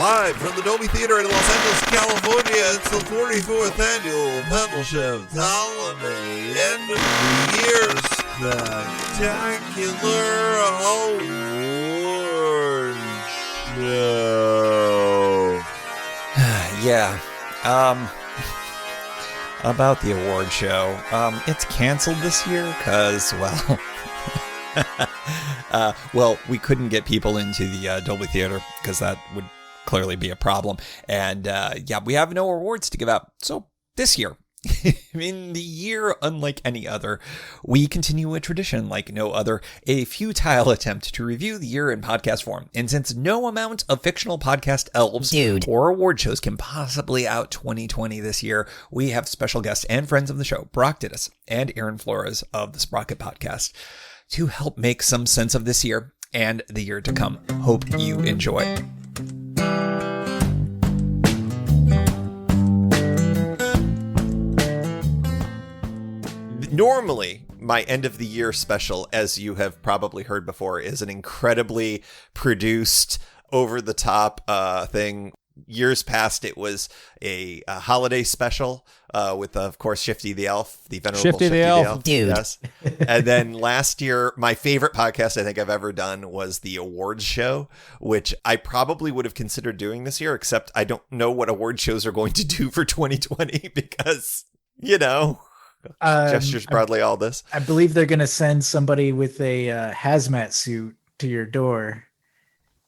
Live from the Dolby Theater in Los Angeles, California, it's the 44th annual Pedalshift Holiday End of the Year Spectacular Award Show. Yeah, about the award show, it's canceled this year because, well, we couldn't get people into the Dolby Theater because that would clearly be a problem. And yeah, we have no awards to give out. So this year, in the year unlike any other, we continue a tradition like no other, a futile attempt to review the year in podcast form. And since no amount of fictional podcast elves or award shows can possibly out 2020 this year, we have special guests and friends of the show, Brock Dittus and Aaron Flores of the Sprocket Podcast, to help make some sense of this year and the year to come. Hope you enjoy. Normally, my end of the year special, as you have probably heard before, is an incredibly produced, over the top thing. Years past, it was a holiday special with, of course, Shifty the Elf, the venerable Shifty the Elf. Dude. Yes. And then last year, my favorite podcast I think I've ever done was the awards show, which I probably would have considered doing this year, except I don't know what award shows are going to do for 2020 because, you know, gestures broadly all this. I believe they're going to send somebody with a hazmat suit to your door,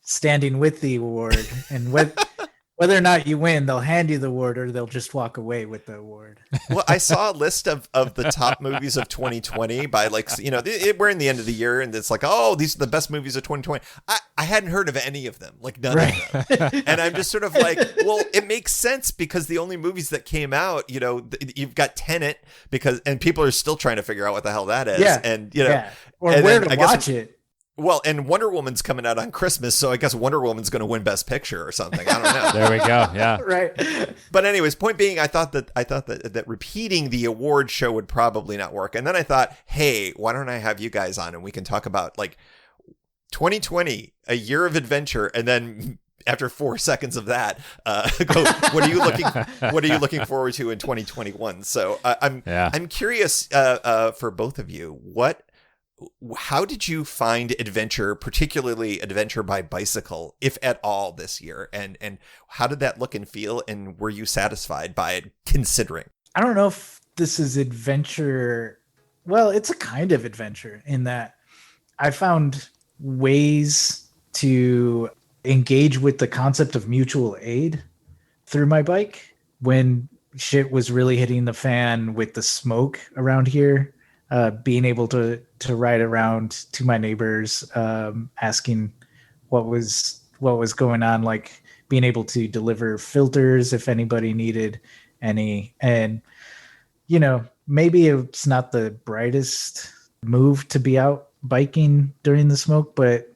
standing with the award, and whether or not you win, they'll hand you the award or they'll just walk away with the award. Well, I saw a list of the top movies of 2020 by, like, you know, we're in the end of the year and it's like, oh, these are the best movies of 2020. I hadn't heard of any of them, like none of them. And I'm just sort of like, well, it makes sense because the only movies that came out, you know, you've got Tenet and people are still trying to figure out what the hell that is. Yeah. And, you know, yeah. Or where to watch it. Well, and Wonder Woman's coming out on Christmas, so I guess Wonder Woman's going to win Best Picture or something. I don't know. There we go. Yeah. Right. But anyways, point being, I thought that repeating the award show would probably not work. And then I thought, hey, why don't I have you guys on and we can talk about, like, 2020, a year of adventure, and then after 4 seconds of that, go, what are you looking forward to in 2021? So I'm curious for both of you, how did you find adventure, particularly adventure by bicycle, if at all, this year? And how did that look and feel? And were you satisfied by it, considering? I don't know if this is adventure. Well, it's a kind of adventure in that I found ways to engage with the concept of mutual aid through my bike when shit was really hitting the fan with the smoke around here. Being able to ride around to my neighbors, asking what was going on, like being able to deliver filters if anybody needed any. And, you know, maybe it's not the brightest move to be out biking during the smoke, but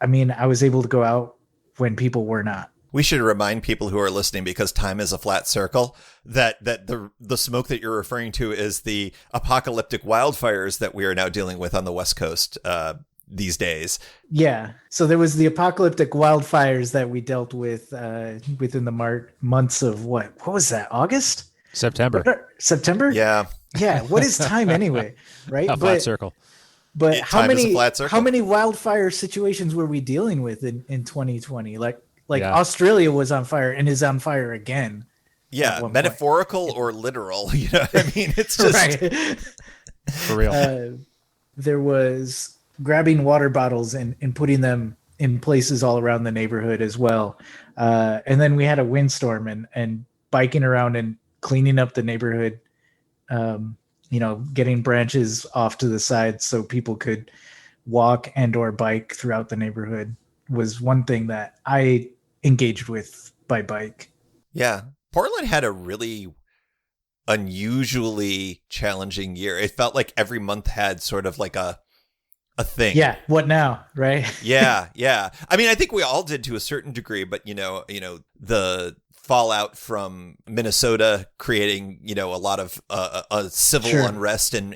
I mean, I was able to go out when people were not. We should remind people who are listening, because time is a flat circle, that the smoke that you're referring to is the apocalyptic wildfires that we are now dealing with on the West Coast these days. Yeah. So there was the apocalyptic wildfires that we dealt with within the months of what was that? August? September? Yeah. Yeah. What is time anyway? Right. A flat circle. But how many wildfire situations were we dealing with in 2020? Like Australia was on fire and is on fire again. Yeah, metaphorical or literal. You know what I mean? It's just right. For real. There was grabbing water bottles and putting them in places all around the neighborhood as well. And then we had a windstorm and biking around and cleaning up the neighborhood, you know, getting branches off to the side so people could walk and or bike throughout the neighborhood was one thing that I engaged with by bike. Yeah. Portland had a really unusually challenging year. It felt like every month had sort of like a thing. Yeah. What now? Right. Yeah. I mean, I think we all did to a certain degree, but you know, the fallout from Minnesota creating, a lot of civil unrest and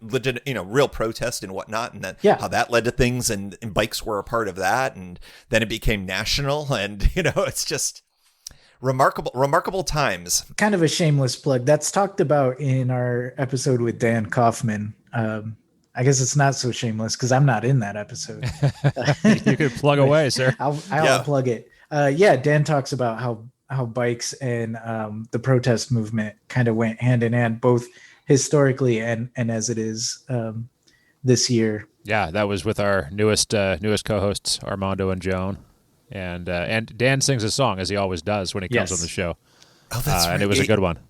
legit, real protest and whatnot, and then how that led to things, and bikes were a part of that, and then it became national, and it's just remarkable times. Kind of a shameless plug. That's talked about in our episode with Dan Kaufman. I guess it's not so shameless because I'm not in that episode. You could plug away, sir. I'll plug it. Dan talks about how bikes and the protest movement kind of went hand in hand, both historically and as it is this year. Yeah, that was with our newest co-hosts, Armando and Joan. And Dan sings a song, as he always does when he comes on the show. Oh, that's right. And it was a good one.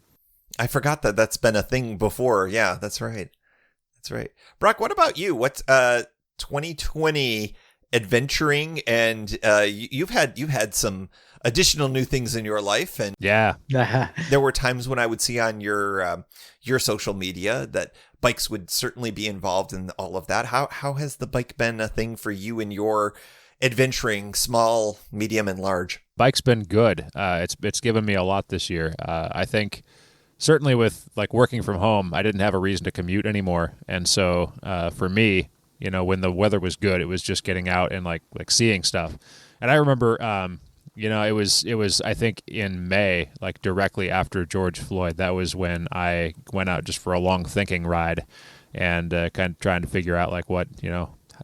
I forgot that's been a thing before. Yeah, that's right. That's right. Brock, what about you? What's 2020 adventuring, and you've had some additional new things in your life, and there were times when I would see on your social media that bikes would certainly be involved in all of that. How has the bike been a thing for you in your adventuring, small, medium, and large? Bike's been good. It's given me a lot this year. I think certainly with like working from home, I didn't have a reason to commute anymore, and so for me, when the weather was good, it was just getting out and like seeing stuff. And I remember, it was I think in May, like directly after George Floyd, that was when I went out just for a long thinking ride, and kind of trying to figure out like what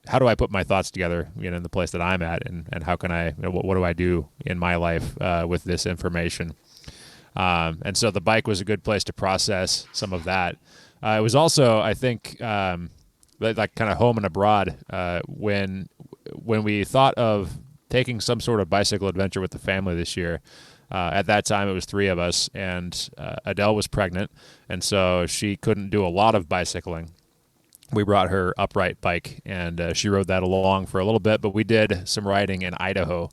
how do I put my thoughts together, in the place that I'm at, and how can I, what do I do in my life with this information? And so the bike was a good place to process some of that. It was also, I think, like kind of home and abroad, when we thought of taking some sort of bicycle adventure with the family this year. At that time, it was 3 of us, and Adele was pregnant, and so she couldn't do a lot of bicycling. We brought her upright bike, and she rode that along for a little bit, but we did some riding in Idaho.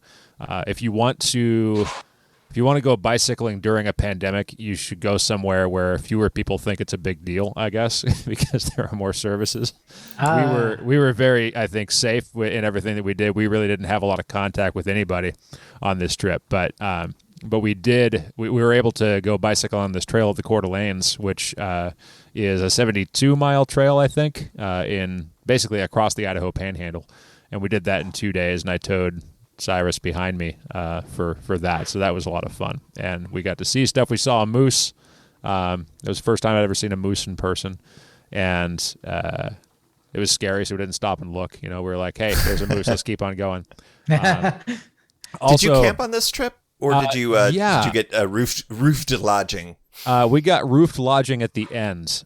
If you want to go bicycling during a pandemic, you should go somewhere where fewer people think it's a big deal, I guess, because there are more services. We were very, I think, safe in everything that we did. We really didn't have a lot of contact with anybody on this trip, but we did. We were able to go bicycle on this trail of the Coeur d'Alenes, which is a 72-mile trail, I think, in basically across the Idaho Panhandle, and we did that in 2 days. And I towed Cyrus behind me for that, so that was a lot of fun, and we got to see stuff. We saw a moose. It was the first time I'd ever seen a moose in person, and it was scary, so we didn't stop and look. We were like, hey, there's a moose, let's keep on going. Also, did you camp on this trip, or did you get roofed lodging? We got roofed lodging at the end.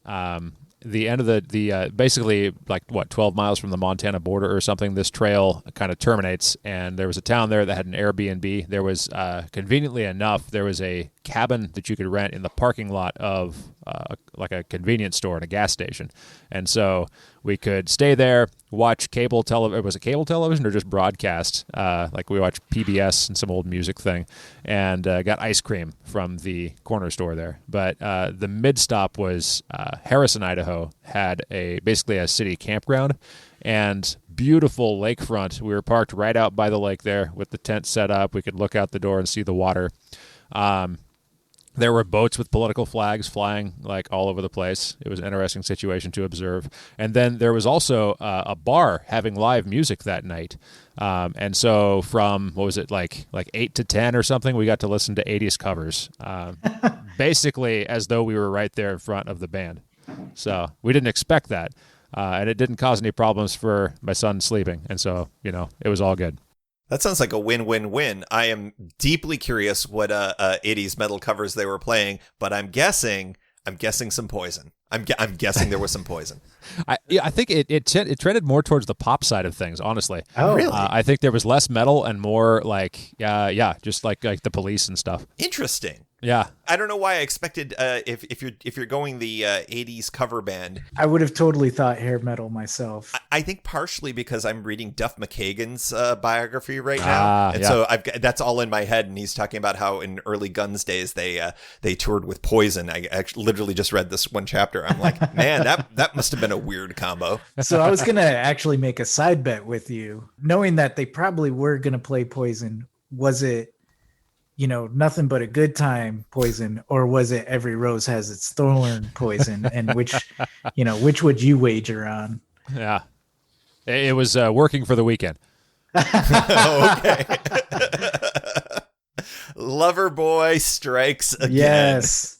The end of the basically like 12 miles from the Montana border or something, this trail kind of terminates, and there was a town there that had an Airbnb. There was conveniently enough, there was a cabin that you could rent in the parking lot of like a convenience store and a gas station, and so we could stay there, watch cable television. Was it cable television or just broadcast? Like we watched PBS and some old music thing, and got ice cream from the corner store there. But the mid stop was Harrison, Idaho, had basically a city campground and beautiful lakefront. We were parked right out by the lake there with the tent set up. We could look out the door and see the water. There were boats with political flags flying like all over the place. It was an interesting situation to observe. And then there was also a bar having live music that night. And so from, what was it, like 8 to 10 or something, we got to listen to 80s covers, basically as though we were right there in front of the band. So we didn't expect that. And it didn't cause any problems for my son sleeping. And so, it was all good. That sounds like a win-win-win. I am deeply curious what 80s metal covers they were playing, but I'm guessing some Poison. I'm guessing there was some Poison. I think it trended more towards the pop side of things, honestly. Oh, really? I think there was less metal and more like, just like the Police and stuff. Interesting. Yeah. I don't know why I expected if you're going the 80s cover band. I would have totally thought hair metal myself. I think partially because I'm reading Duff McKagan's biography right now. And so that's all in my head, and he's talking about how in early Guns days they toured with Poison. I actually literally just read this one chapter. I'm like, man, that must have been a weird combo. So I was going to actually make a side bet with you, knowing that they probably were going to play Poison. Was it nothing but a good time poison, or was it every rose has its thorn poison? And which would you wager on? Yeah. It was working for the weekend. Okay. Lover boy strikes again. Yes.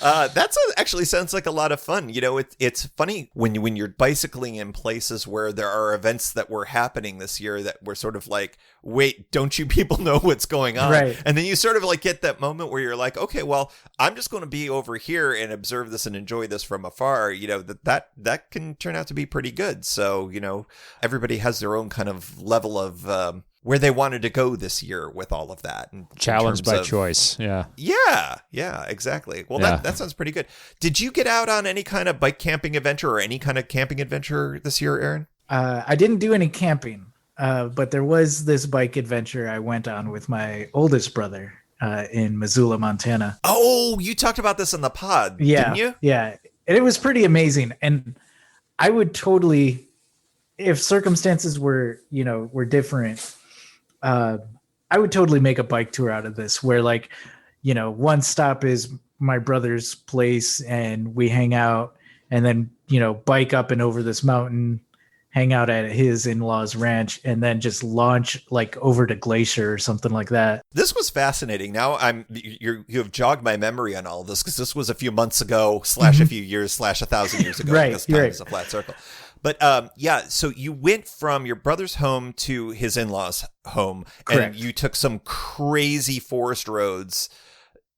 That actually sounds like a lot of fun. It's funny when you're bicycling in places where there are events that were happening this year that were sort of like, wait, don't you people know what's going on? Right. And then you sort of like get that moment where you're like, okay, well, I'm just going to be over here and observe this and enjoy this from afar. That can turn out to be pretty good. So, everybody has their own kind of level of where they wanted to go this year with all of that. Challenged by choice. Yeah. Yeah, exactly. Well, Yeah. that sounds pretty good. Did you get out on any kind of bike camping adventure or any kind of camping adventure this year, Aaron? I didn't do any camping, but there was this bike adventure I went on with my oldest brother in Missoula, Montana. Oh, you talked about this in the pod, Yeah, didn't you? yeah. And it was pretty amazing. And I would totally, if circumstances were different, I would totally make a bike tour out of this where one stop is my brother's place and we hang out, and then, bike up and over this mountain, hang out at his in-laws ranch, and then just launch over to Glacier or something like that. This was fascinating. Now you have jogged my memory on all of this because this was a few months ago / a few years / 1,000 years ago. Right, Because time right. is a flat circle. But so you went from your brother's home to his in-laws' home, Correct. and you took some crazy forest roads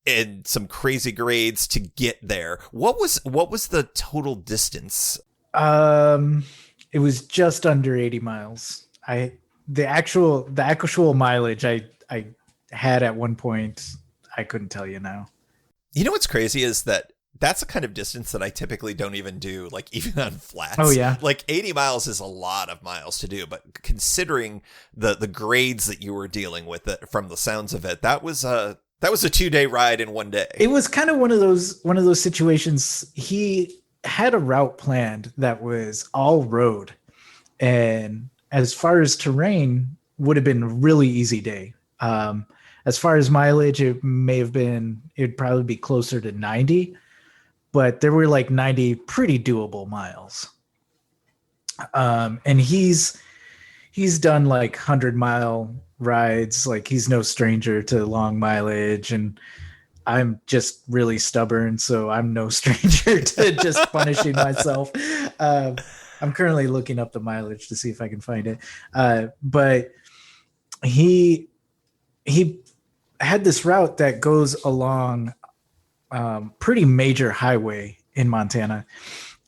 and some crazy grades to get there. What was the total distance? It was just under 80 miles. The actual mileage I had at one point, I couldn't tell you now. You know what's crazy is that's a kind of distance that I typically don't even do, even on flats. Oh, yeah. 80 miles is a lot of miles to do, but considering the grades that you were dealing with from the sounds of it, that was a 2-day ride in one day. It was kind of one of those situations. He had a route planned that was all road, and as far as terrain, would have been a really easy day. As far as mileage, it'd probably be closer to 90, but there were 90 pretty doable miles. And he's done 100-mile rides. He's no stranger to long mileage, and I'm just really stubborn, so I'm no stranger to just punishing myself. I'm currently looking up the mileage to see if I can find it. But he had this route that goes along pretty major highway in Montana.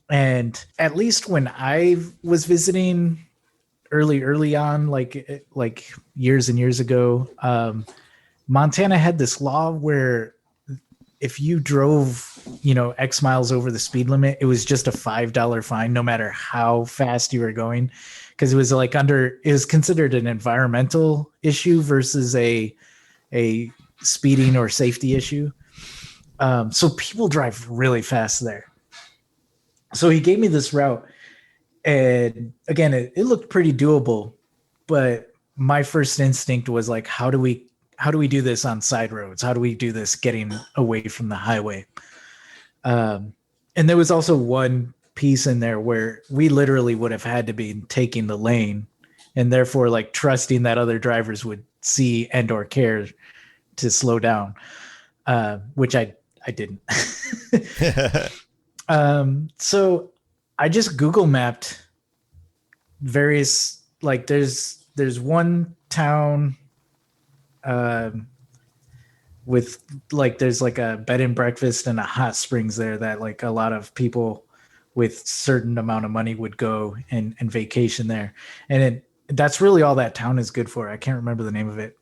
And at least when I was visiting early on, like years and years ago, Montana had this law where if you drove, X miles over the speed limit, it was just a $5 fine, no matter how fast you were going. Cause it was it was considered an environmental issue versus a speeding or safety issue. So people drive really fast there. So he gave me this route, and again, it looked pretty doable, but my first instinct was how do we do this on side roads? How do we do this getting away from the highway? And there was also one piece in there where we literally would have had to be taking the lane, and therefore trusting that other drivers would see and or care to slow down, which I didn't. So I just Google mapped various, there's one town with there's a bed and breakfast and a hot springs there that a lot of people with certain amount of money would go and vacation there. And that's really all that town is good for. I can't remember the name of it.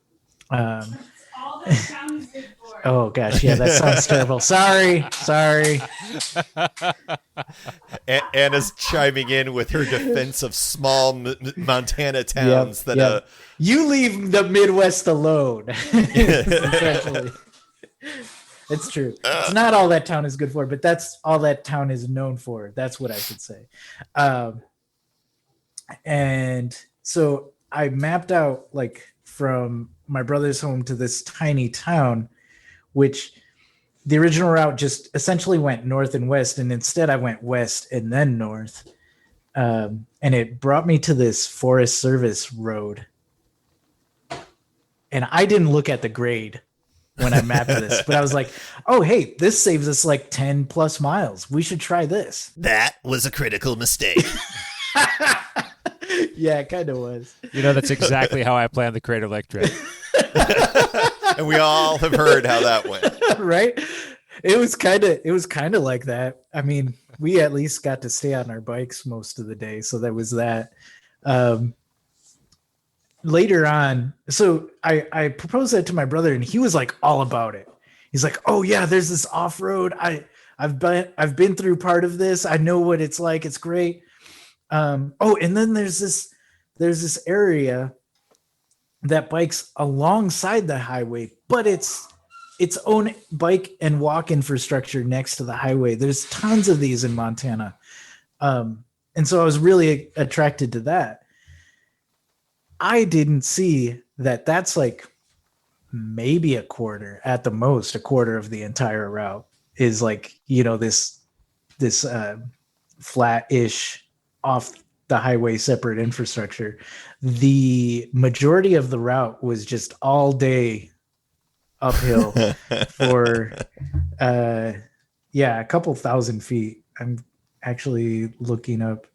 All that town is good for. Oh gosh, yeah, that sounds terrible. Sorry. Anna's chiming in with her defense of small Montana towns Yep. You leave the Midwest alone. Essentially. It's true. It's not all that town is good for, but that's all that town is known for. That's what I should say. And so I mapped out from my brother's home to this tiny town, which the original route just essentially went north and west, and instead I went west and then north. And it brought me to this Forest Service road. And I didn't look at the grade when I mapped this, but I was like, oh, hey, this saves us like 10 plus miles. We should try this. That was a critical mistake. Yeah, it kind of was. You know, that's exactly how I planned the Crater Lake trip. And we all have heard how that went. Right? It was kind of like that. I mean, we at least got to stay on our bikes most of the day, so that was that. Later on, so I proposed that to my brother, and he was like all about it. He's like, "Oh yeah, there's this off road. I've been through part of this. I know what it's like. It's great." Oh, and then there's this area that bikes alongside the highway, but it's its own bike and walk infrastructure next to the highway. There's tons of these in Montana. And so I was really attracted to that. I didn't see that that's like maybe a quarter at the most, a quarter of the entire route is like, you know, this flat-ish off the highway separate infrastructure. The majority of the route was just all day uphill for a couple thousand feet. I'm actually looking up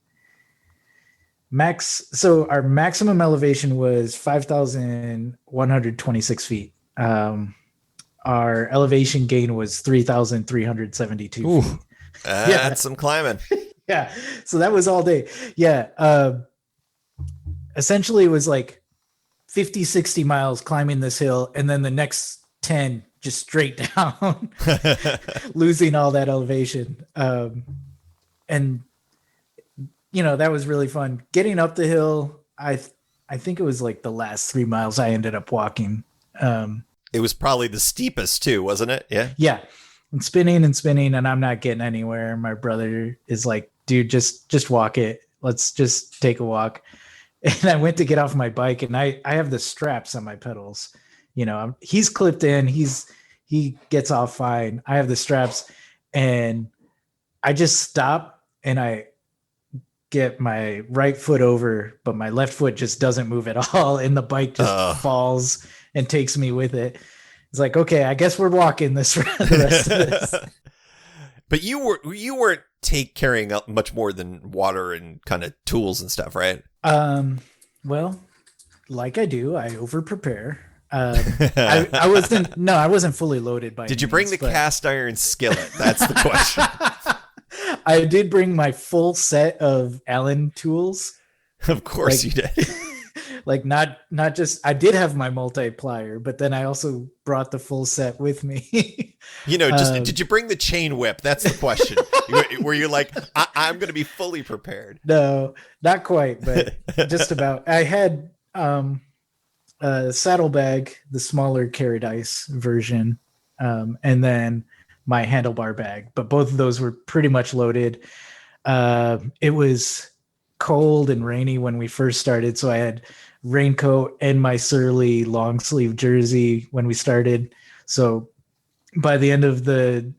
so our maximum elevation was 5,126 feet. Our elevation gain was 3,372 feet. That's some climbing. Yeah, so that was all day. Yeah, essentially it was like 50, 60 miles climbing this hill, and then the next 10 just straight down, losing all that elevation. And you know, that was really fun. Getting up the hill, I think it was like the last 3 miles I ended up walking. It was probably the steepest too, wasn't it? Yeah. Yeah. And spinning, and I'm not getting anywhere. My brother is like, dude, just walk it. Let's just take a walk. And I went to get off my bike, and I have the straps on my pedals. You know, he's clipped in. He gets off fine. I have the straps, and I just stop, and I get my right foot over, but my left foot just doesn't move at all, and the bike just falls and takes me with it. It's like, okay, I guess we're walking the rest of this. But you weren't carrying up much more than water and kind of tools and stuff, right? Well, like I do, I over prepare. I wasn't fully loaded by. Did you bring the cast iron skillet? That's the question. I did bring my full set of Allen tools. Of course you did. Like not just, I did have my multiplier, but then I also brought the full set with me. You know, did you bring the chain whip? That's the question. Were you like, I'm going to be fully prepared? No, not quite, but just about. I had a saddlebag, the smaller carried ice version, and then my handlebar bag, but both of those were pretty much loaded. It was cold and rainy when we first started, so I had raincoat and my surly long sleeve jersey when we started. So by the end of the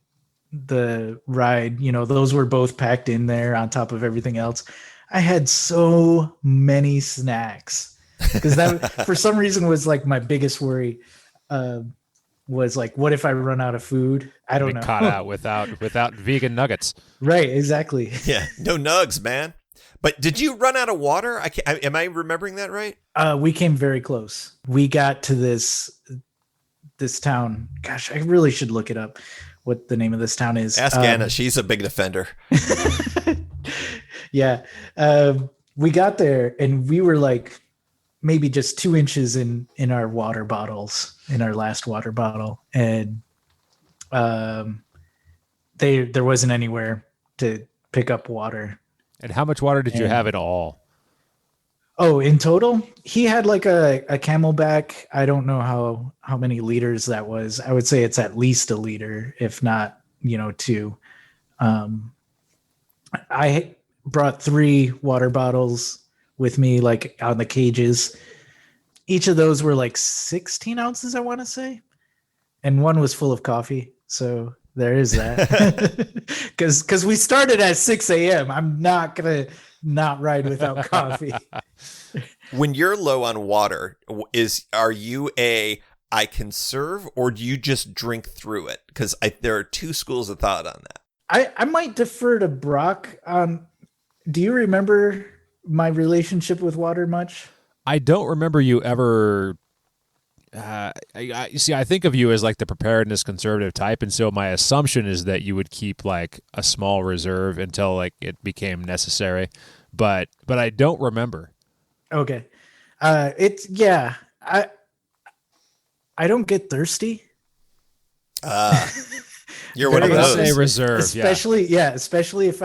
ride, you know, those were both packed in there on top of everything else. I had so many snacks because that for some reason was like my biggest worry. Was like, what if I run out of food? I don't know. Caught out without vegan nuggets. Right, exactly. Yeah, no nugs, man. But did you run out of water? Am I remembering that right? We came very close. We got to this town. Gosh, I really should look it up. What the name of this town is? Ask Anna. She's a big defender. Yeah, we got there and we were like maybe just 2 inches in our water bottles, in our last water bottle, and there wasn't anywhere to pick up water. And how much water did you have at all? Oh, in total, he had like a Camelback. I don't know how many liters that was. I would say it's at least a liter, if not, 2. I brought 3 water bottles with me, like on the cages. each of those were like 16 ounces, I want to say. And one was full of coffee. So there is that. Because we started at 6 a.m. I'm not going to not ride without coffee. When you're low on water, are you I conserve, or do you just drink through it? Because there are two schools of thought on that. I might defer to Brock. Do you remember my relationship with water much? I don't remember you ever. I think of you as like the preparedness conservative type, and so my assumption is that you would keep like a small reserve until like it became necessary. But I don't remember. Okay. I don't get thirsty. You're one of Let's those. say reserve, especially if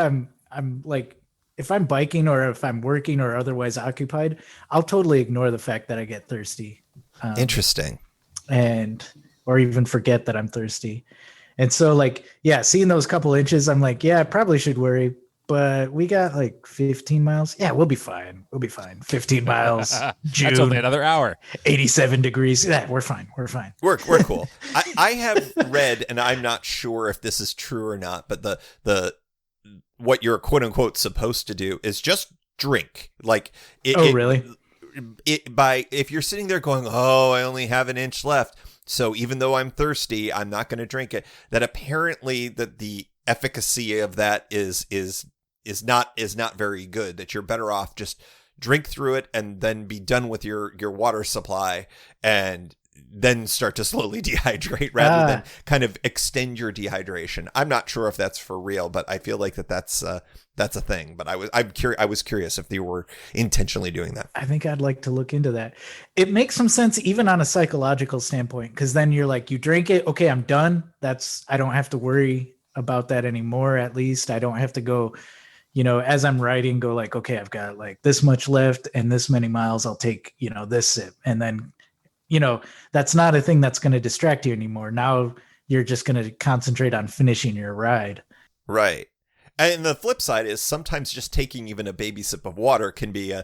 I'm biking or if I'm working or otherwise occupied, I'll totally ignore the fact that I get thirsty. Interesting. Or even forget that I'm thirsty. And so seeing those couple inches, I'm like, I probably should worry, but we got like 15 miles. Yeah, we'll be fine. 15 miles. June. That's only another hour. 87 degrees. Yeah, we're fine. We're cool. I have read, and I'm not sure if this is true or not, but the what you're quote unquote supposed to do is just drink. Really? If you're sitting there going, oh, I only have an inch left, so even though I'm thirsty, I'm not going to drink it. That apparently the efficacy of that is not very good. That you're better off just drink through it and then be done with your water supply and then start to slowly dehydrate rather than kind of extend your dehydration. I'm not sure if that's for real, but I feel like that's a thing. But I was curious if they were intentionally doing that. I think I'd like to look into that. It makes some sense even on a psychological standpoint, because then you're like, you drink it, okay, I'm done. I don't have to worry about that anymore. At least I don't have to go, as I'm riding, go like, okay, I've got like this much left and this many miles. I'll take, this sip, and then. That's not a thing that's going to distract you anymore. Now you're just going to concentrate on finishing your ride. Right. And the flip side is sometimes just taking even a baby sip of water can be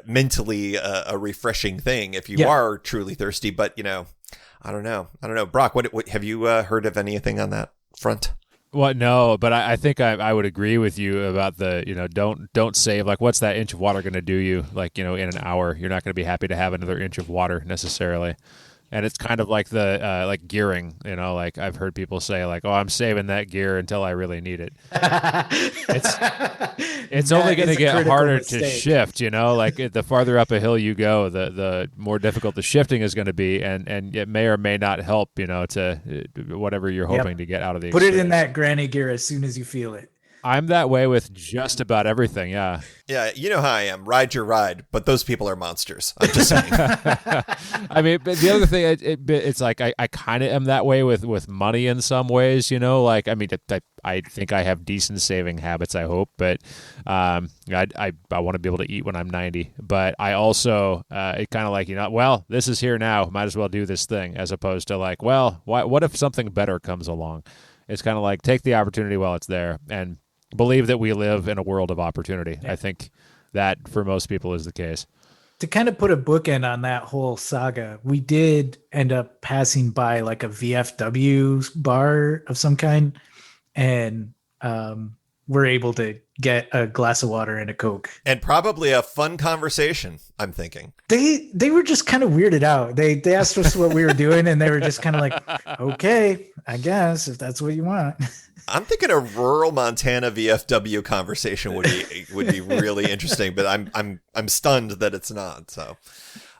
mentally a refreshing thing if you are truly thirsty. But, I don't know. Brock, what have you heard of anything on that front? Well, no, but I think I would agree with you about the, don't save, like, what's that inch of water going to do you, like, in an hour? You're not going to be happy to have another inch of water necessarily. And it's kind of like the, like gearing, like I've heard people say like, oh, I'm saving that gear until I really need it. It's only going to get harder to shift, like the farther up a hill you go, the more difficult the shifting is going to be. And it may or may not help, to whatever you're hoping to get out of the experience. Put it in that granny gear as soon as you feel it. I'm that way with just about everything, yeah. Yeah, you know how I am. Ride your ride, but those people are monsters. I'm just saying. I mean, but the other thing, it's like I kind of am that way with money in some ways, like, I mean, I think I have decent saving habits, I hope, but I want to be able to eat when I'm 90. But I also, it kind of like, well, this is here now, might as well do this thing, as opposed to like, well, what if something better comes along? It's kind of like take the opportunity while it's there and believe that we live in a world of opportunity. Yeah. I think that for most people is the case. To kind of put a bookend on that whole saga, we did end up passing by like a VFW bar of some kind, and we're able to get a glass of water and a Coke. And probably a fun conversation, I'm thinking. They were just kind of weirded out. They asked us what we were doing, and they were just kind of like, okay, I guess if that's what you want. I'm thinking a rural Montana VFW conversation would be really interesting, but I'm stunned that it's not. So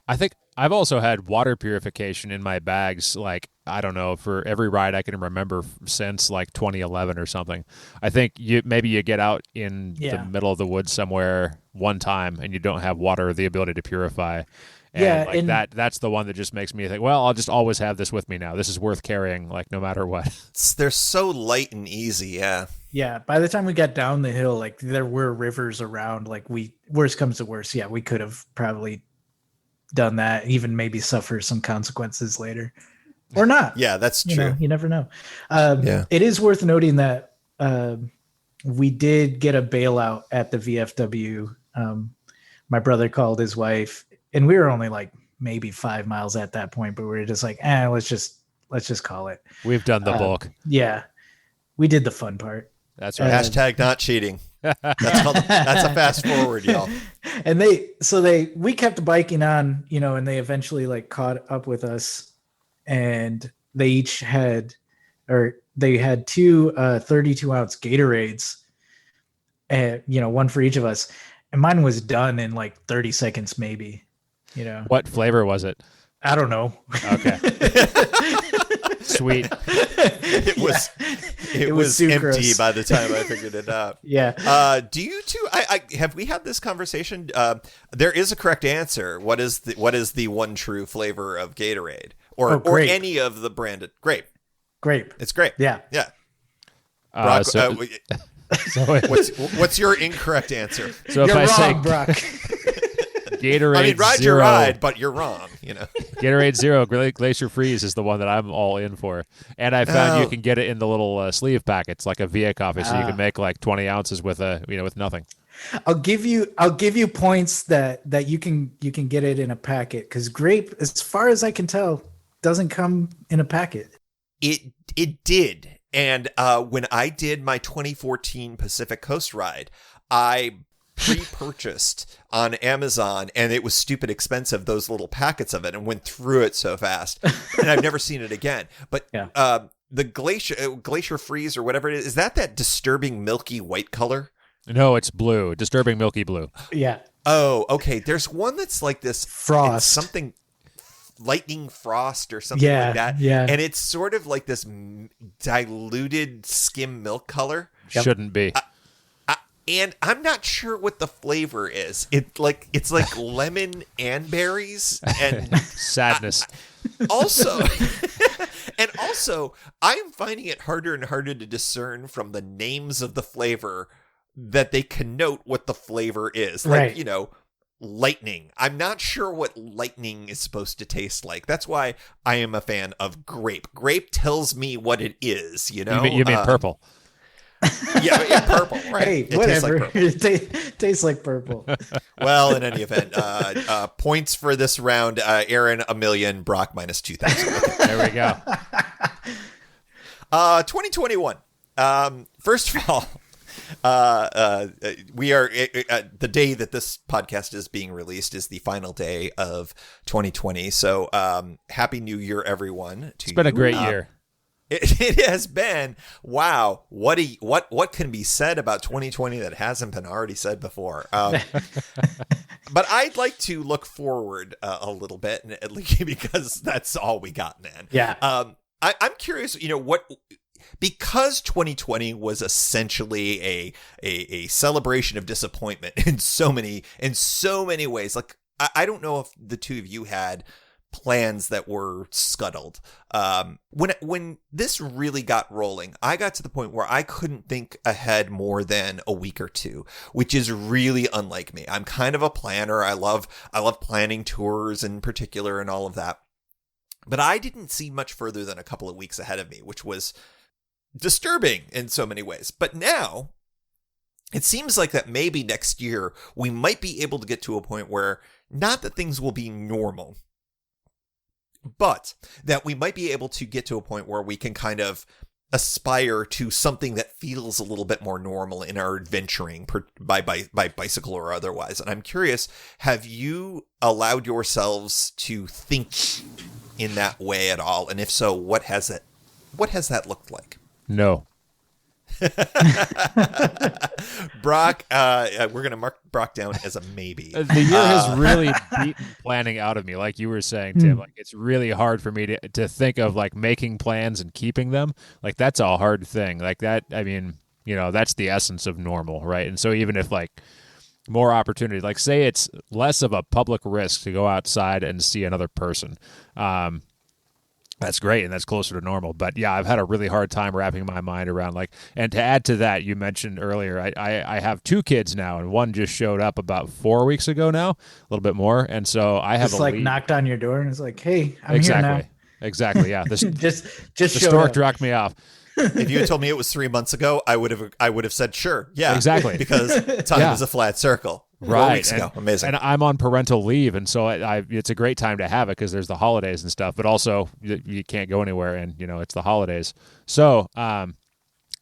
I think I've also had water purification in my bags, like, I don't know, for every ride I can remember since like 2011 or something. I think maybe you get out in the middle of the woods somewhere one time and you don't have water or the ability to purify. And that's the one that just makes me think, well, I'll just always have this with me now. This is worth carrying, like, no matter what. They're so light and easy, yeah. Yeah, by the time we got down the hill, like, there were rivers around. Like, worst comes to worst, we could have probably done that, even maybe suffer some consequences later. Or not. Yeah, that's true. You never know. It is worth noting that we did get a bailout at the VFW. My brother called his wife, and we were only like maybe 5 miles at that point, but we were just like, let's just call it. We've done the bulk. Yeah, we did the fun part. That's right. Hashtag not cheating. That's a fast forward, y'all. And we kept biking on, and they eventually like caught up with us, and they each had, they had two 32-ounce Gatorades, and one for each of us, and mine was done in like 30 seconds, maybe. What flavor was it? I don't know. Okay. Sweet. It was empty by the time I figured it out. Yeah. Do you two? I have we had this conversation? There is a correct answer. What is the one true flavor of Gatorade or any of the branded grape? Grape. It's grape. Yeah. Yeah. Uh, Brock, so- what's your incorrect answer? So if You're I wrong, say Brock. Gatorade I mean, ride Zero, your ride, but you're wrong. Gatorade Zero Glacier Freeze is the one that I'm all in for, and I found you can get it in the little sleeve packets, like a Via coffee, so you can make like 20 ounces with with nothing. I'll give you points that you can get it in a packet, because grape, as far as I can tell, doesn't come in a packet. It did, and when I did my 2014 Pacific Coast ride, I pre-purchased on Amazon, and it was stupid expensive, those little packets of it, and went through it so fast, and I've never seen it again. But the glacier freeze or whatever it is that disturbing milky white color? No, it's blue, disturbing milky blue. Yeah. Oh, okay. There's one that's like this Frost, something lightning frost or something like that. Yeah. And it's sort of like this diluted skim milk color. Yep. Shouldn't be. And I'm not sure what the flavor is. It's like lemon and berries and Sadness. also I'm finding it harder and harder to discern from the names of the flavor that they connote what the flavor is. Like, right. Lightning. I'm not sure what lightning is supposed to taste like. That's why I am a fan of grape. Grape tells me what it is, You mean purple. Yeah, purple, right? Hey, It whatever. tastes like purple. It tastes like purple. Well, in any event, points for this round: Aaron, 1,000,000; Brock, minus 2,000. There we go. 2021. First of all, we are the day that this podcast is being released is the final day of 2020. So, Happy New Year, everyone! It's been a great year. It has been. Wow. What can be said about 2020 that hasn't been already said before? But I'd like to look forward a little bit, because that's all we got, man. Yeah. I'm curious, because 2020 was essentially a celebration of disappointment in so many ways. Like, I don't know if the two of you had plans that were scuttled. When this really got rolling, I got to the point where I couldn't think ahead more than a week or two, which is really unlike me. I'm kind of a planner. I love planning tours in particular and all of that. But I didn't see much further than a couple of weeks ahead of me, which was disturbing in so many ways. But now it seems like that maybe next year we might be able to get to a point where not that things will be normal, but that we might be able to get to a point where we can kind of aspire to something that feels a little bit more normal in our adventuring by bicycle or otherwise. And I'm curious, have you allowed yourselves to think in that way at all? And if so, what has that looked like? No. Brock, we're going to mark Brock down as a maybe. The year has really beaten planning out of me, like you were saying, Tim. Like, it's really hard for me to think of like making plans and keeping them. Like, that's a hard thing. Like that, I mean, that's the essence of normal, right? And so even if like more opportunity, like say it's less of a public risk to go outside and see another person, that's great, and that's closer to normal. But yeah, I've had a really hard time wrapping my mind around and to add to that, you mentioned earlier, I have two kids now, and one just showed up about 4 weeks ago now, a little bit more, and so I have knocked on your door and it's like, hey, I'm exactly. here now. Exactly, yeah. just the showed stork up. dropped me off. If you had told me it was 3 months ago, I would have said sure, yeah, Exactly. because time is a flat circle. 4 weeks ago, amazing. And I'm on parental leave, and so it's a great time to have it because there's the holidays and stuff. But also, you can't go anywhere, and it's the holidays. So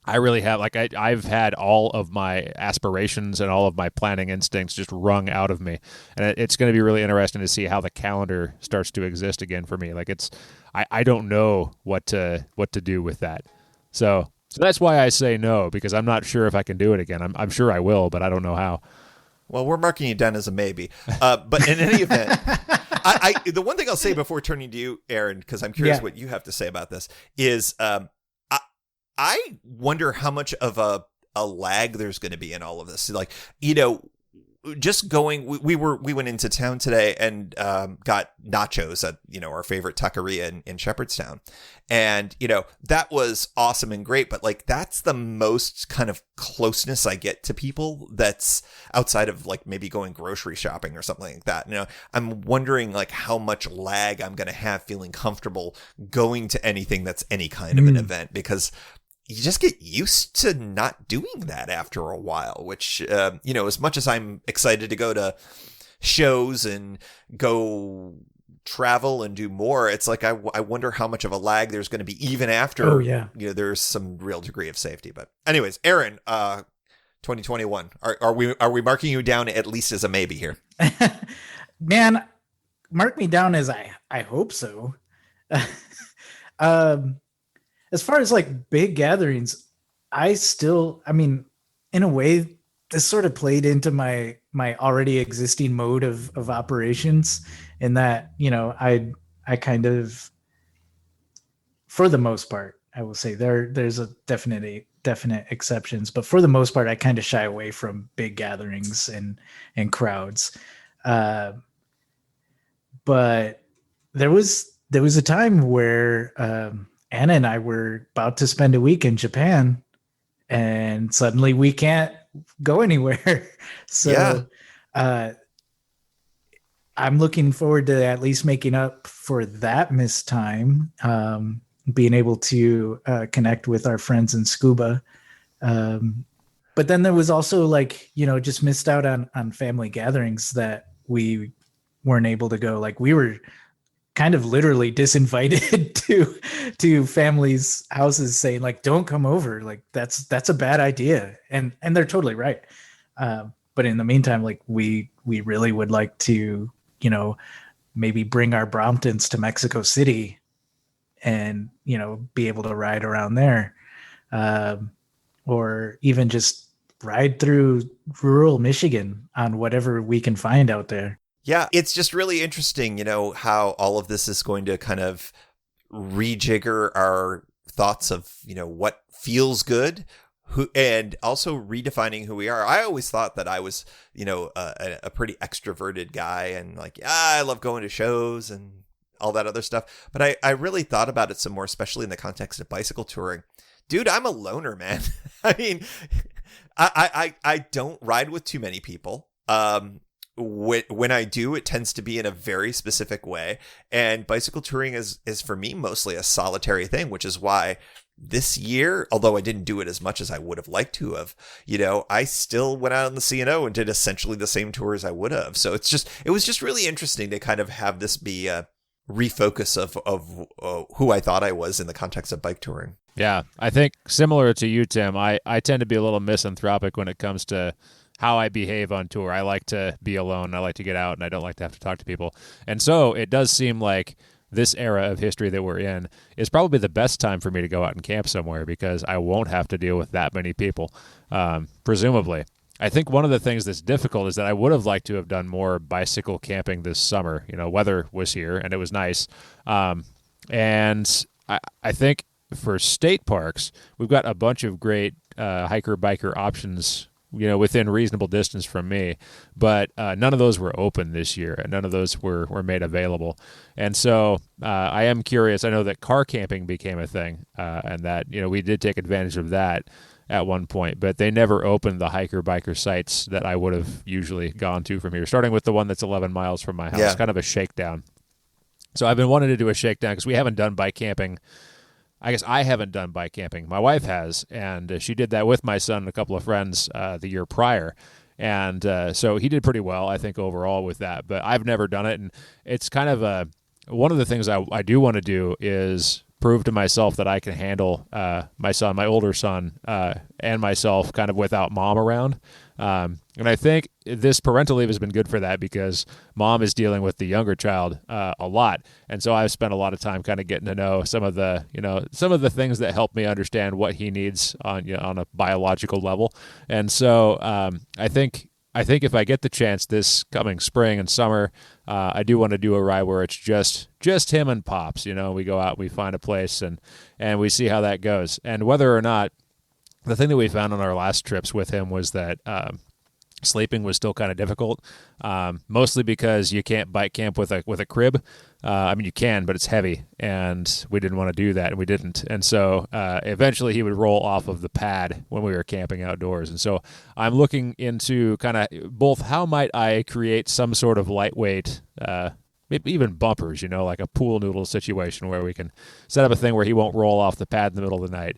I really have I've had all of my aspirations and all of my planning instincts just wrung out of me, and it's going to be really interesting to see how the calendar starts to exist again for me. I don't know what to do with that. So that's why I say no, because I'm not sure if I can do it again. I'm sure I will, but I don't know how. Well, we're marking you down as a maybe. But in any event, the one thing I'll say before turning to you, Aaron, because I'm curious what you have to say about this, is I wonder how much of a lag there's going to be in all of this. Just going, we went into town today and got nachos at our favorite taqueria in Shepherdstown, and that was awesome and great. But that's the most kind of closeness I get to people that's outside of maybe going grocery shopping or something like that. I'm wondering how much lag I'm going to have feeling comfortable going to anything that's any kind of an event, because you just get used to not doing that after a while, which, as much as I'm excited to go to shows and go travel and do more, it's I wonder how much of a lag there's going to be even after, there's some real degree of safety. But anyways, Aaron, 2021, are we marking you down at least as a maybe here? Man, mark me down as I hope so. As far as big gatherings, in a way, this sort of played into my already existing mode of operations, in that, I kind of, for the most part, I will say there's a definite exceptions, but for the most part, I kind of shy away from big gatherings and crowds. But there was a time where, Anna and I were about to spend a week in Japan, and suddenly we can't go anywhere. So I'm looking forward to at least making up for that missed time, being able to connect with our friends in scuba. But then there was also just missed out on family gatherings that we weren't able to go. We were kind of literally disinvited to families' houses, saying don't come over, that's a bad idea, and they're totally right. But in the meantime, we really would like to maybe bring our Bromptons to Mexico City and be able to ride around there, or even just ride through rural Michigan on whatever we can find out there. Yeah, it's just really interesting, how all of this is going to kind of rejigger our thoughts of, what feels good, and also redefining who we are. I always thought that I was, a pretty extroverted guy, and I love going to shows and all that other stuff. But I really thought about it some more, especially in the context of bicycle touring. Dude, I'm a loner, man. I don't ride with too many people. When I do, it tends to be in a very specific way, and bicycle touring is for me mostly a solitary thing, which is why this year, although I didn't do it as much as I would have liked to have, I still went out on the C&O and did essentially the same tour as I would have. So it was just really interesting to kind of have this be a refocus of who I thought I was in the context of bike touring. Yeah, I think similar to you, Tim, I tend to be a little misanthropic when it comes to how I behave on tour. I like to be alone. I like to get out, and I don't like to have to talk to people. And so it does seem like this era of history that we're in is probably the best time for me to go out and camp somewhere, because I won't have to deal with that many people, presumably. I think one of the things that's difficult is that I would have liked to have done more bicycle camping this summer. Weather was here, and it was nice. And I think for state parks, we've got a bunch of great hiker-biker options within reasonable distance from me, but none of those were open this year, and none of those were made available. And so I am curious. I know that car camping became a thing, and that we did take advantage of that at one point, but they never opened the hiker-biker sites that I would have usually gone to from here, starting with the one that's 11 miles from my house, kind of a shakedown. So I've been wanting to do a shakedown because we haven't done bike camping I guess I haven't done bike camping. My wife has, and she did that with my son and a couple of friends the year prior. And so he did pretty well, I think, overall with that. But I've never done it, and it's kind of one of the things I do want to do is prove to myself that I can handle my son, my older son, and myself kind of without mom around. And I think this parental leave has been good for that because mom is dealing with the younger child a lot. And so I've spent a lot of time kind of getting to know some of the things that help me understand what he needs on a biological level. And so I think if I get the chance this coming spring and summer, I do want to do a ride where it's just him and Pops. We go out, we find a place, and we see how that goes. And whether or not, the thing that we found on our last trips with him was that sleeping was still kind of difficult, mostly because you can't bike camp with a crib. I mean, you can, but it's heavy, and we didn't want to do that, and we didn't. And so eventually he would roll off of the pad when we were camping outdoors. And so I'm looking into kind of both how might I create some sort of lightweight, maybe even bumpers, like a pool noodle situation where we can set up a thing where he won't roll off the pad in the middle of the night.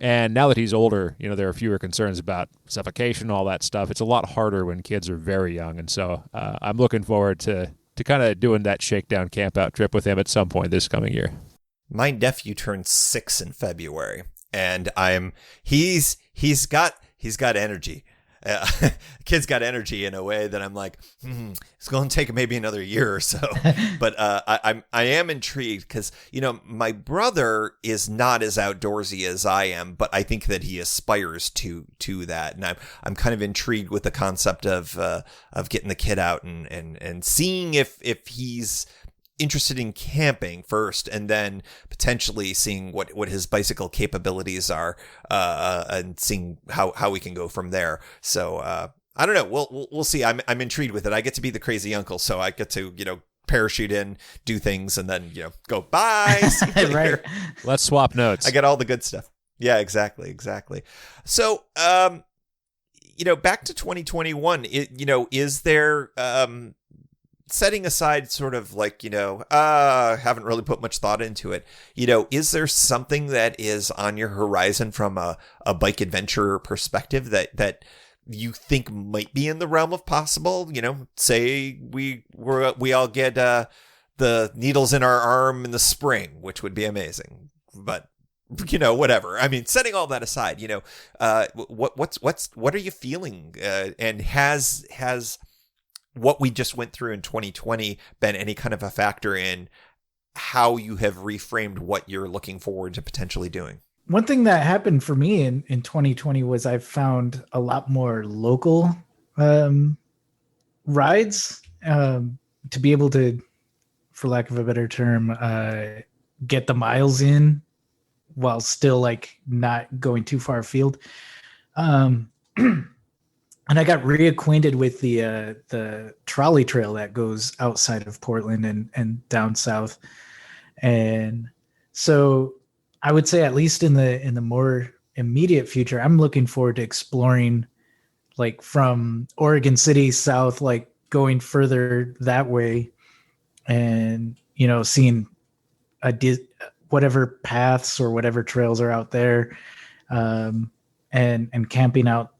And now that he's older, there are fewer concerns about suffocation, all that stuff. It's a lot harder when kids are very young. And so I'm looking forward to kind of doing that shakedown camp-out trip with him at some point this coming year. My nephew turned 6 in February, and he's got energy. Kid's got energy in a way that I'm like, it's going to take maybe another year or so. But I am intrigued because, my brother is not as outdoorsy as I am, but I think that he aspires to that. And I'm kind of intrigued with the concept of getting the kid out and seeing if he's interested in camping first, and then potentially seeing what his bicycle capabilities are, and seeing how we can go from there. So I don't know. We'll see. I'm intrigued with it. I get to be the crazy uncle, so I get to parachute in, do things, and then go bye. See you later. Right. Let's swap notes. I get all the good stuff. Yeah, exactly. So back to 2021. Is there setting aside sort of like, haven't really put much thought into it, is there something that is on your horizon from a bike adventure perspective that you think might be in the realm of possible? Say we all get the needles in our arm in the spring, which would be amazing, but whatever. I mean, setting all that aside, what are you feeling? And has what we just went through in 2020 been any kind of a factor in how you have reframed what you're looking forward to potentially doing? One thing that happened for me in 2020 was I found a lot more local rides to be able to, for lack of a better term, get the miles in while still like not going too far afield. And I got reacquainted with the trolley trail that goes outside of Portland and down south. And so I would say, at least in the more immediate future, I'm looking forward to exploring, like from Oregon City south, like going further that way, and seeing whatever paths or whatever trails are out there, and camping out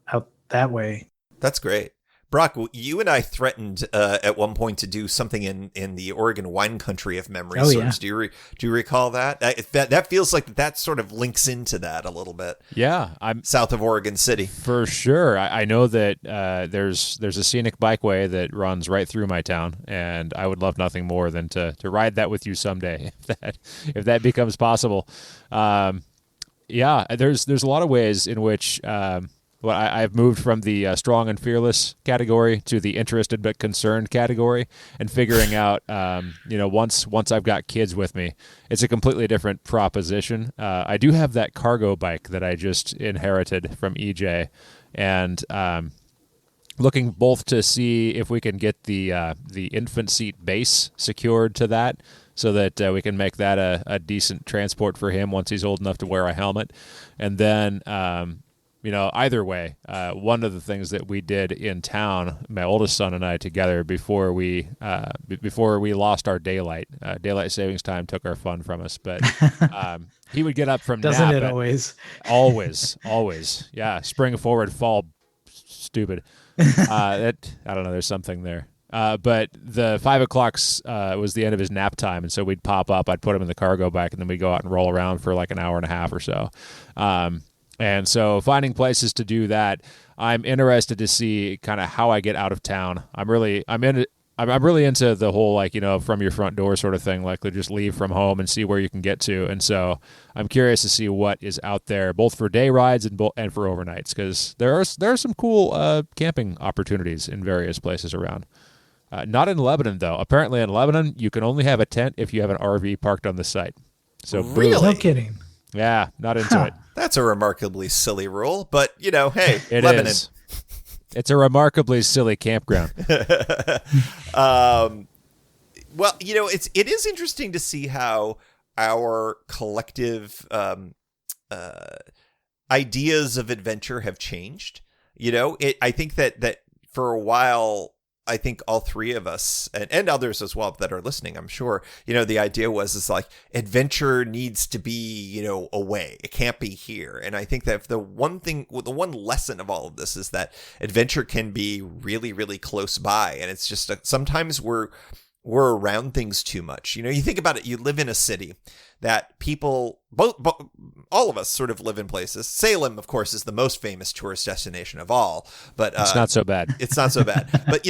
that way. That's great. Brock, you and I threatened at one point to do something in the Oregon wine country of memory serves. Yeah. Do you recall that? That feels like that sort of links into that a little bit. Yeah, I'm south of Oregon City for sure. I know that there's a scenic bikeway that runs right through my town, and I would love nothing more than to ride that with you someday if that becomes possible. Yeah, there's a lot of ways in which. Well, I've moved from the strong and fearless category to the interested but concerned category, and figuring out, once I've got kids with me, it's a completely different proposition. I do have that cargo bike that I just inherited from EJ, and looking both to see if we can get the infant seat base secured to that, so that we can make that a decent transport for him once he's old enough to wear a helmet, and then either way, one of the things that we did in town, my oldest son and I together, before we lost our daylight savings time took our fun from us. But he would get up from Doesn't nap it always? Always. Yeah. Spring forward, fall stupid. I don't know. There's something there. But the 5 o'clock was the end of his nap time, and so we'd pop up. I'd put him in the cargo bike, and then we'd go out and roll around for like an hour and a half or so. And so finding places to do that, I'm interested to see kind of how I get out of town. I'm really into the whole, like, from your front door sort of thing, like just leave from home and see where you can get to. And so I'm curious to see what is out there, both for day rides and for overnights, because there are some cool camping opportunities in various places around. Not in Lebanon, though. Apparently in Lebanon, you can only have a tent if you have an RV parked on the site. So really? No kidding. Yeah, not into it. That's a remarkably silly rule, but, hey, It Lebanon. is. It's a remarkably silly campground. Well, it is interesting to see how our collective ideas of adventure have changed. I think that for a while, I think all three of us and others as well that are listening, I'm sure, the idea is like adventure needs to be, away. It can't be here. And I think that the one lesson of all of this is that adventure can be really, really close by. And it's just sometimes we're around things too much. You think about it, you live in a city that people, both all of us sort of live in places. Salem, of course, is the most famous tourist destination of all, but it's not so bad. It's not so bad. But,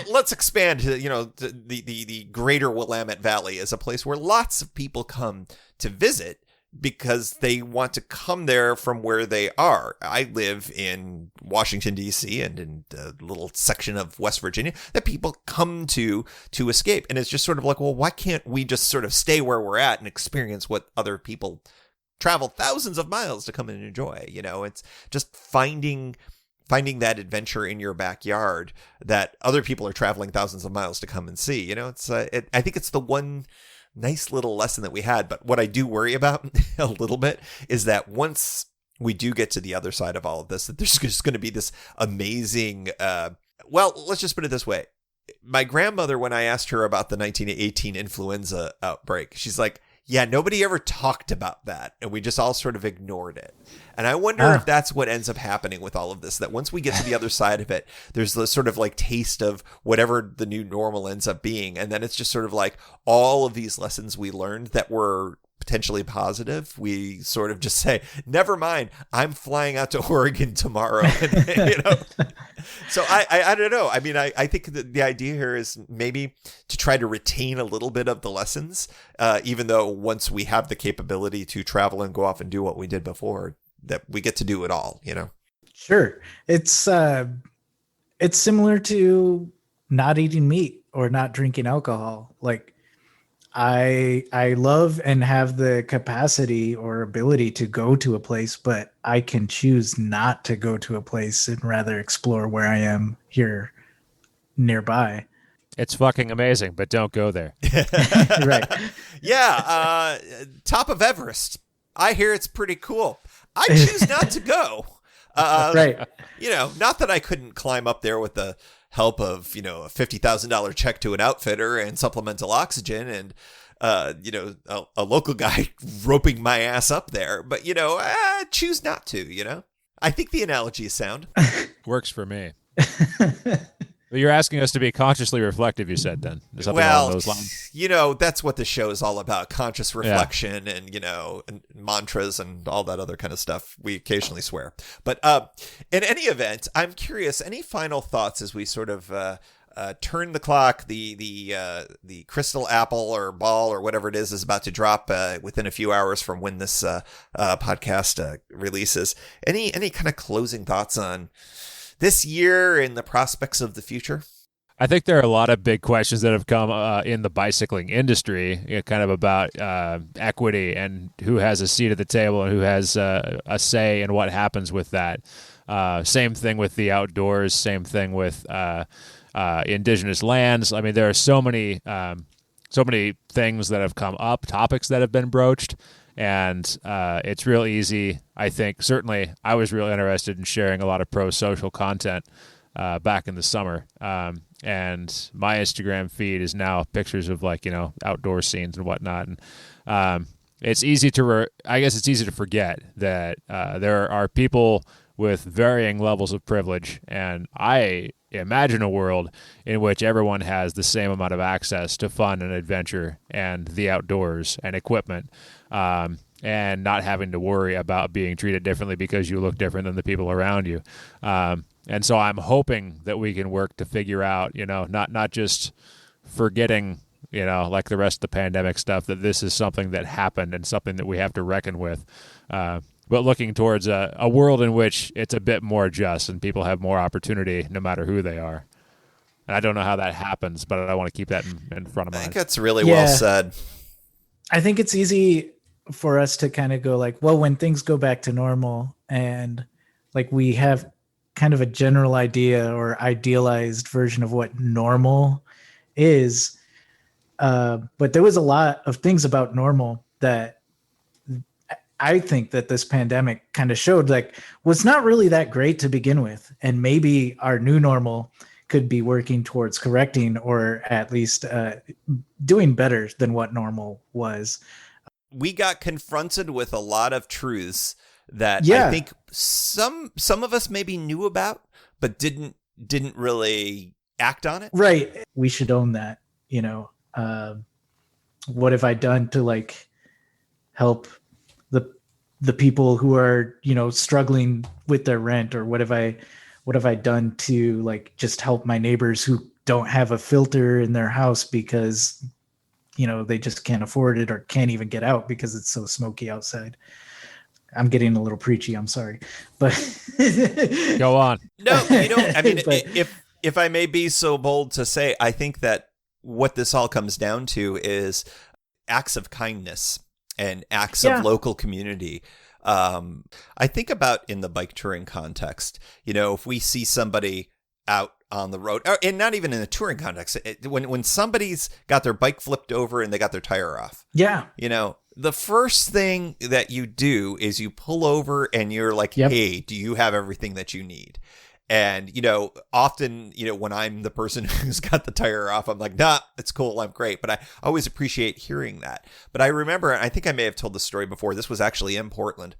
let's expand to, the greater Willamette Valley is a place where lots of people come to visit because they want to come there from where they are. I live in Washington, D.C., and in a little section of West Virginia that people come to escape. And it's just sort of like, well, why can't we just sort of stay where we're at and experience what other people travel thousands of miles to come and enjoy? It's just finding that adventure in your backyard that other people are traveling thousands of miles to come and see. I think it's the one nice little lesson that we had. But what I do worry about a little bit is that once we do get to the other side of all of this, that there's just going to be this amazing, let's just put it this way. My grandmother, when I asked her about the 1918 influenza outbreak, she's like, yeah, nobody ever talked about that. And we just all sort of ignored it. And I wonder if that's what ends up happening with all of this, that once we get to the other side of it, there's this sort of like taste of whatever the new normal ends up being. And then it's just sort of like all of these lessons we learned that were potentially positive, we sort of just say, never mind, I'm flying out to Oregon tomorrow. So I don't know. I mean, I think the idea here is maybe to try to retain a little bit of the lessons, even though once we have the capability to travel and go off and do what we did before, that we get to do it all, Sure. It's similar to not eating meat or not drinking alcohol. Like, I love and have the capacity or ability to go to a place, but I can choose not to go to a place and rather explore where I am here nearby. It's fucking amazing, but don't go there. Right. Yeah. Top of Everest. I hear it's pretty cool. I choose not to go. Right. Not that I couldn't climb up there with the help of, a $50,000 check to an outfitter and supplemental oxygen and, a local guy roping my ass up there. But, I choose not to, I think the analogy is sound. Works for me. But you're asking us to be consciously reflective, you said, then. Something along those lines. That's what the show is all about. Conscious reflection and, and mantras and all that other kind of stuff. We occasionally swear. But in any event, I'm curious, any final thoughts as we sort of turn the clock, the crystal apple or ball or whatever it is about to drop within a few hours from when this podcast releases. Any kind of closing thoughts on this year and the prospects of the future? I think there are a lot of big questions that have come in the bicycling industry, kind of about equity and who has a seat at the table and who has a say in what happens with that. Same thing with the outdoors. Same thing with indigenous lands. I mean, there are so many things that have come up, topics that have been broached. And it's real easy. I think certainly I was real interested in sharing a lot of pro-social content back in the summer. And my Instagram feed is now pictures of outdoor scenes and whatnot. And it's easy to, I guess it's easy to forget that there are people with varying levels of privilege. And I imagine a world in which everyone has the same amount of access to fun and adventure and the outdoors and equipment, and not having to worry about being treated differently because you look different than the people around you. And so I'm hoping that we can work to figure out, not just forgetting, like the rest of the pandemic stuff, that this is something that happened and something that we have to reckon with, but looking towards a world in which it's a bit more just and people have more opportunity no matter who they are. And I don't know how that happens, but I want to keep that in front of I mind. think that's really well said. I think it's easy for us to kind of go well, when things go back to normal and we have kind of a general idea or idealized version of what normal is. But there was a lot of things about normal that I think that this pandemic kind of showed was not really that great to begin with. And maybe our new normal could be working towards correcting or at least doing better than what normal was. We got confronted with a lot of truths that I think some of us maybe knew about, but didn't really act on it. Right. We should own that, what have I done to help the people who are, struggling with their rent, or what have I done to just help my neighbors who don't have a filter in their house because, they just can't afford it or can't even get out because it's so smoky outside. I'm getting a little preachy. I'm sorry, but go on. No, I mean, But- if I may be so bold to say, I think that what this all comes down to is acts of kindness and acts of local community. I think about in the bike touring context, if we see somebody out on the road, and not even in a touring context, when somebody's got their bike flipped over and they got their tire off. Yeah. The first thing that you do is you pull over and you're like, hey, do you have everything that you need? And, often, when I'm the person who's got the tire off, I'm like, nah, it's cool. I'm great. But I always appreciate hearing that. But I remember, I think I may have told the story before. This was actually in Portland.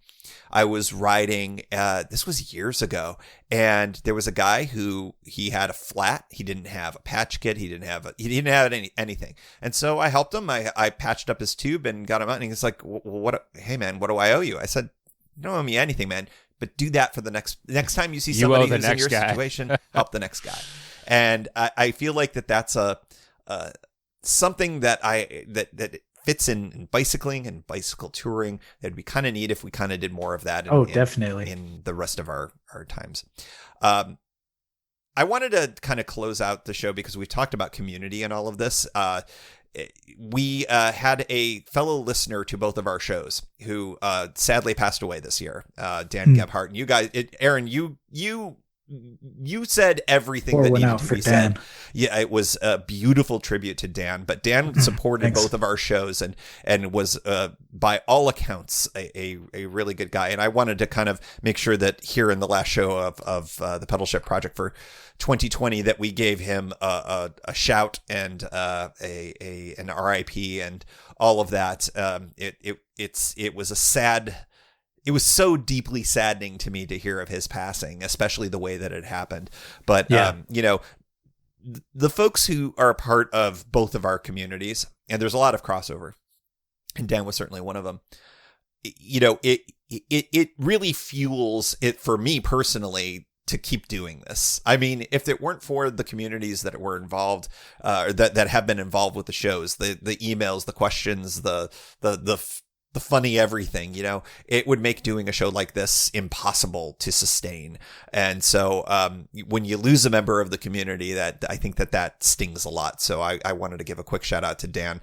I was riding, this was years ago, and there was a guy who he had a flat. He didn't have a patch kit. He didn't have anything. And so I helped him. I patched up his tube and got him out. And he's like, hey man, what do I owe you? I said, you don't owe me anything, man. But do that for the next time you see somebody who's in your situation, help the next guy. And I feel like that's something that that fits in bicycling and bicycle touring. It'd be kind of neat if we kind of did more of that. Definitely in the rest of our times. I wanted to kind of close out the show because we've talked about community and all of this. We had a fellow listener to both of our shows who sadly passed away this year, Dan Gebhart. And you guys, Aaron, you said everything that needed to be said. Yeah, it was a beautiful tribute to Dan. But Dan supported both of our shows and was, by all accounts, a really good guy. And I wanted to kind of make sure that here in the last show of the Pedalshift Project for 2020 that we gave him a shout and an RIP and all of that. It was a sad. It was so deeply saddening to me to hear of his passing, especially the way that it happened. But, the folks who are a part of both of our communities, and there's a lot of crossover, and Dan was certainly one of them, it really fuels it for me personally to keep doing this. I mean, if it weren't for the communities that were involved, that have been involved with the shows, the emails, the questions, the funny everything, it would make doing a show like this impossible to sustain. And so when you lose a member of the community, that I think that stings a lot. So I wanted to give a quick shout out to Dan.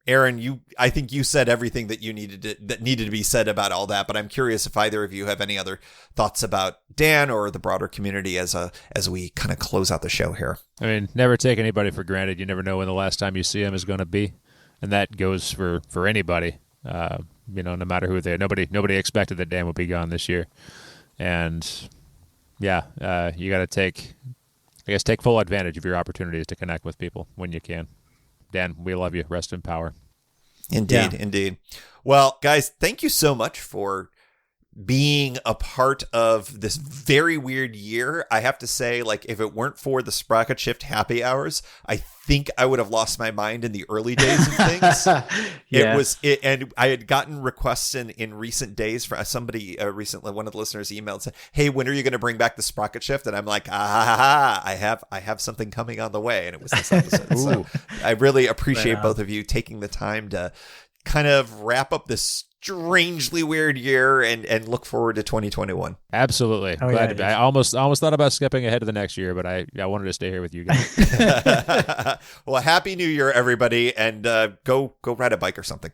Aaron, I think you said everything that needed to be said about all that, but I'm curious if either of you have any other thoughts about Dan or the broader community as we kind of close out the show here. I mean, never take anybody for granted. You never know when the last time you see them is going to be. And that goes for anybody. no matter who nobody expected that Dan would be gone this year. And yeah, you got to take full advantage of your opportunities to connect with people when you can. Dan, we love you. Rest in power. Indeed. Well, guys, thank you so much for being a part of this very weird year. I have to say, like, if it weren't for the Sprocket Shift happy hours, I think I would have lost my mind in the early days of things. And I had gotten requests in recent days for somebody recently. One of the listeners emailed and said, "Hey, when are you going to bring back the Sprocket Shift?" And I'm like, I have something coming on the way, and it was this episode. So I really appreciate both of you taking the time to kind of wrap up this strangely weird year and look forward to 2021. Absolutely. Glad to be. I almost thought about skipping ahead to the next year, but I wanted to stay here with you guys. Well, happy New Year, everybody, and go ride a bike or something.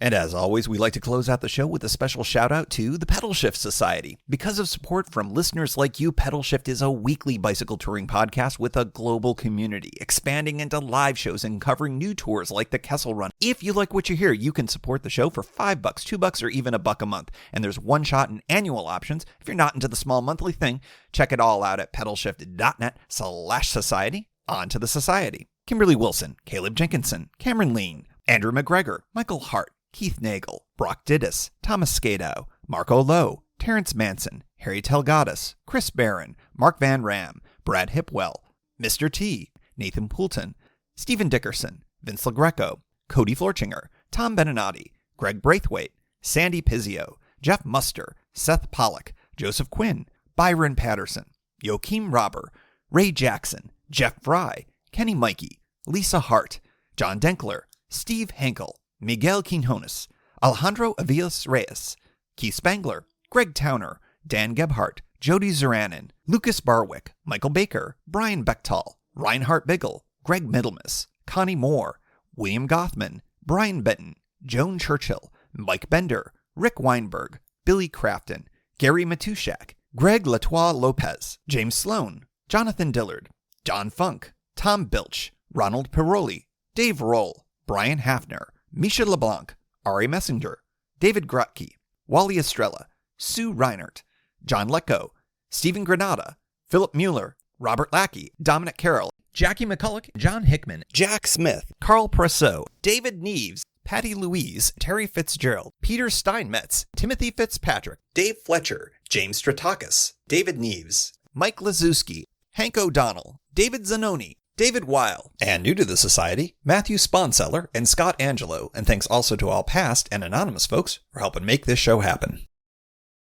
And as always, we like to close out the show with a special shout out to the Pedalshift Society. Because of support from listeners like you, Pedalshift is a weekly bicycle touring podcast with a global community, expanding into live shows and covering new tours like the Kessel Run. If you like what you hear, you can support the show for $5, $2, or even $1 a month. And there's one-shot and annual options. If you're not into the small monthly thing, check it all out at pedalshift.net/society. On to the society. Kimberly Wilson, Caleb Jenkinson, Cameron Lean, Andrew McGregor, Michael Hart, Keith Nagel, Brock Dittus, Thomas Skadow, Marco Lowe, Terrence Manson, Harry Telgadis, Chris Barron, Mark Van Ram, Brad Hipwell, Mr. T, Nathan Poulton, Stephen Dickerson, Vince LaGreco, Cody Florchinger, Tom Beninati, Greg Braithwaite, Sandy Pizzio, Jeff Muster, Seth Pollock, Joseph Quinn, Byron Patterson, Joachim Robber, Ray Jackson, Jeff Fry, Kenny Mikey, Lisa Hart, John Denkler, Steve Henkel, Miguel Quinones, Alejandro Avilas Reyes, Keith Spangler, Greg Towner, Dan Gebhart, Jody Zeranin, Lucas Barwick, Michael Baker, Brian Bechtal, Reinhard Biggle, Greg Middlemas, Connie Moore, William Gothman, Brian Benton, Joan Churchill, Mike Bender, Rick Weinberg, Billy Crafton, Gary Matushak, Greg Latois Lopez, James Sloan, Jonathan Dillard, John Funk, Tom Bilch, Ronald Piroli, Dave Roll, Brian Hafner, Misha LeBlanc, Ari Messenger, David Grotke, Wally Estrella, Sue Reinert, John Lecko, Stephen Granada, Philip Mueller, Robert Lackey, Dominic Carroll, Jackie McCulloch, John Hickman, Jack Smith, Carl Presso, David Neves, Patty Louise, Terry Fitzgerald, Peter Steinmetz, Timothy Fitzpatrick, Dave Fletcher, James Stratakis, David Neves, Mike Lazewski, Hank O'Donnell, David Zanoni, David Weil, and new to the society, Matthew Sponseller and Scott Angelo, and thanks also to all past and anonymous folks for helping make this show happen.